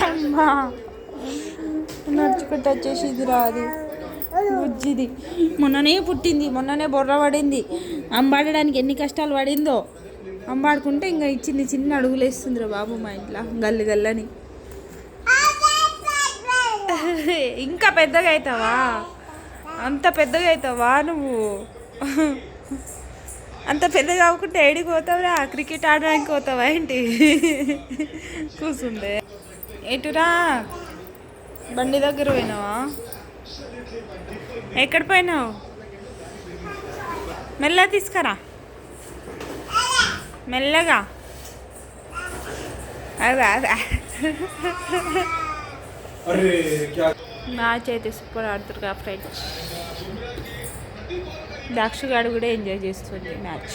అమ్మా నడుచుకుంటూ వచ్చేసింది రాది బుజ్జిది. మొన్ననే పుట్టింది, మొన్ననే బొర్ర పడింది. అంబాడడానికి ఎన్ని కష్టాలు పడిందో. అంబాడుకుంటే ఇంకా చిన్న చిన్న అడుగులు వేస్తుందిరా బాబు మా ఇంట్లో గల్లి గల్లని. ఇంకా పెద్దగా అవుతావా? అంత పెద్దగా అవుతావా నువ్వు? అంత పెద్దగా అవ్వకుంటే ఏడికి పోతావురా? క్రికెట్ ఆడడానికి పోతావా ఏంటి? కూర్చుండే ఎటురా? బండి దగ్గర పోయినావా? ఎక్కడ పోయినావు? మెల్లగా తీసుకురా, మెల్లగా. అదే మ్యాచ్ అయితే సూపర్ ఆడుతారు కదా ఫ్రెండ్స్. దాక్షగాడు కూడా ఎంజాయ్ చేస్తుంది మ్యాచ్.